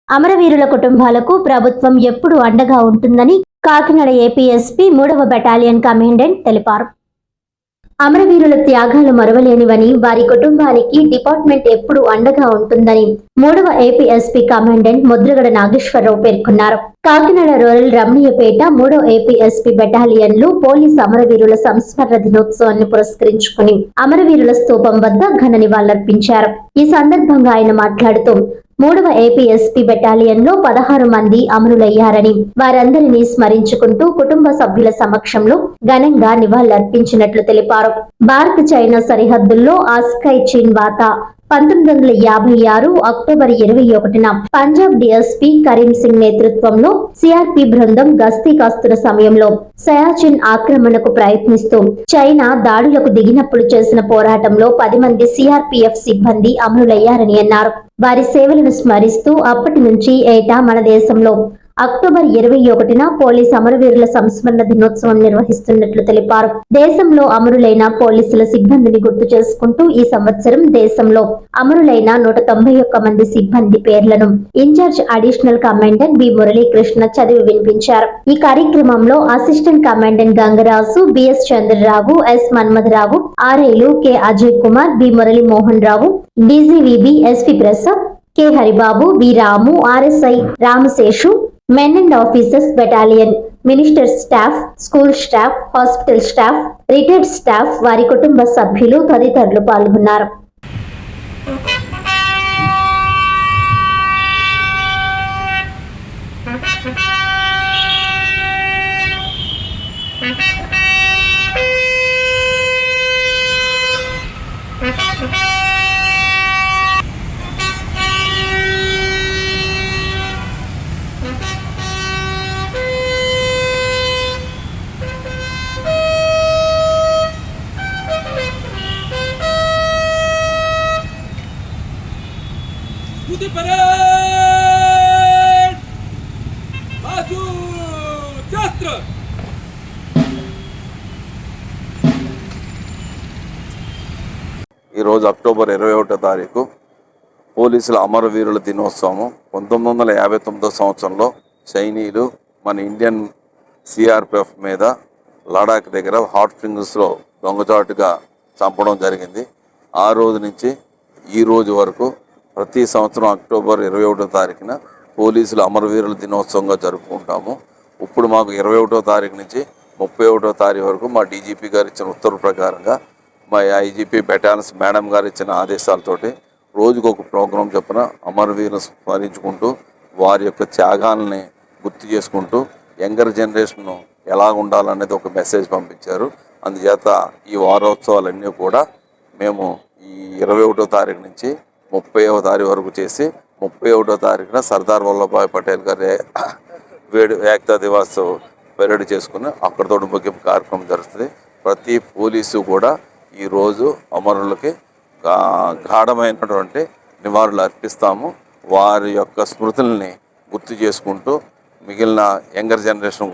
అమరవీరుల కుటుంబాలకు ప్రభుత్వం ఎప్పుడూ అండగా ఉంటుందని కాకినాడ ఏపీఎస్పీ 3వ బెటాలియన్ కమాండెంట్ తెలిపారు. అమరవీరుల త్యాగాలు మరువలేనివని, వారి కుటుంబానికి డిపార్ట్మెంట్ ఎప్పుడూ అండగా ఉంటుందని 3వ ఏపీఎస్పీ కమాండెంట్ ముద్రగడ నాగేశ్వరరావు పేర్కొన్నారు. కాకినాడ రూరల్ రమణీయపేట 3వ ఏపీఎస్పీ బెటాలియన్లు పోలీసు అమరవీరుల సంస్మరణ దినోత్సవాన్ని పురస్కరించుకుని అమరవీరుల స్తూపం వద్ద ఘన నివాళులర్పించారు. ఈ సందర్భంగా ఆయన మాట్లాడుతూ 3వ ఏపీఎస్పీ బెటాలియన్లో 16 మంది అమరులయ్యారని, వారందరినీ స్మరించుకుంటూ కుటుంబ సభ్యుల సమక్షంలో ఘనంగా నివాళులర్పించినట్లు తెలిపారు. భారత్ చైనా సరిహద్దుల్లో ఆస్కై చీన్ వాత 1956 అక్టోబర్ 21న పంజాబ్ డీఎస్పీ కరీం సింగ్ నేతృత్వంలో సిఆర్పీ బృందం గస్తీ కాస్తున్న సమయంలో సయాచిన్ ఆక్రమణకు ప్రయత్నిస్తూ చైనా దాడులకు దిగినప్పుడు చేసిన పోరాటంలో 10 మంది సిఆర్పీఎఫ్ సిబ్బంది అమరులయ్యారని అన్నారు. వారి సేవలను స్మరిస్తూ అప్పటి నుంచి ఏటా మన దేశంలో అక్టోబర్ 21న పోలీస్ అమరవీరుల సంస్మరణ దినోత్సవం నిర్వహిస్తున్నట్లు తెలిపారు. దేశంలో అమరులైన పోలీసుల సిబ్బందిని గుర్తు చేసుకుంటూ ఈ సంవత్సరం దేశంలో అమరులైన 191 మంది సిబ్బంది పేర్లను incharge additional commandant B Muralikrishna చదివి వినిపించారు. ఈ కార్యక్రమంలో assistant commandant Gangaraju, BS Chandrarao, S Manmatharao, ఆర్ఐలు K Ajay Kumar, B Murali Mohan Rao, DGVB SP Prasad, K Haribabu, V Ramu, RSI Ramaseshu, men and officers battalion, minister staff, school staff, hospital staff, retired staff, వారి కుటుంబ సభ్యులు తదితరులు పాల్గొన్నారు. Tutti parade! Bazu! Jastra! ఈరోజు అక్టోబర్ 21వ తారీఖు పోలీసుల అమరవీరుల దినోత్సవం. 1959 సంవత్సరంలో చైనీయులు మన ఇండియన్ సిఆర్పిఎఫ్ మీద లడాక్ దగ్గర హాట్ స్ప్రింగ్స్లో దొంగచాటుగా చంపడం జరిగింది. ఆ రోజు నుంచి ఈ రోజు వరకు ప్రతి సంవత్సరం అక్టోబర్ 21వ తారీఖున పోలీసుల అమరవీరుల దినోత్సవంగా జరుపుకుంటాము. ఇప్పుడు మాకు 21వ తారీఖు నుంచి 31వ తారీఖు వరకు మా డీజీపీ గారు ఇచ్చిన ఉత్తర్వు ప్రకారంగా మా ఐజీపీ బెటాలియన్స్ మేడం గారు ఇచ్చిన ఆదేశాలతోటి రోజుకు ఒక ప్రోగ్రాం చొప్పున అమరవీరులను స్మరించుకుంటూ వారి యొక్క త్యాగాలని గుర్తు చేసుకుంటూ యంగర్ జనరేషన్ ఎలా ఉండాలనేది ఒక మెసేజ్ పంపించారు. అందుచేత ఈ వారోత్సవాలన్నీ కూడా మేము ఈ 21వ తారీఖు నుంచి 30వ తారీఖు వరకు చేసి 31వ తారీఖున సర్దార్ వల్లభాయ్ పటేల్ గారి ఏకతా దివాస్ పరేడ్ చేసుకుని అక్కడితో ముగింపు కార్యక్రమం జరుగుతుంది. ప్రతి పోలీసు కూడా ఈరోజు అమరులకి గాఢమైనటువంటి నివాళులు అర్పిస్తాము. వారి యొక్క స్మృతుల్ని గుర్తు చేసుకుంటూ మిగిలిన యంగర్ జనరేషన్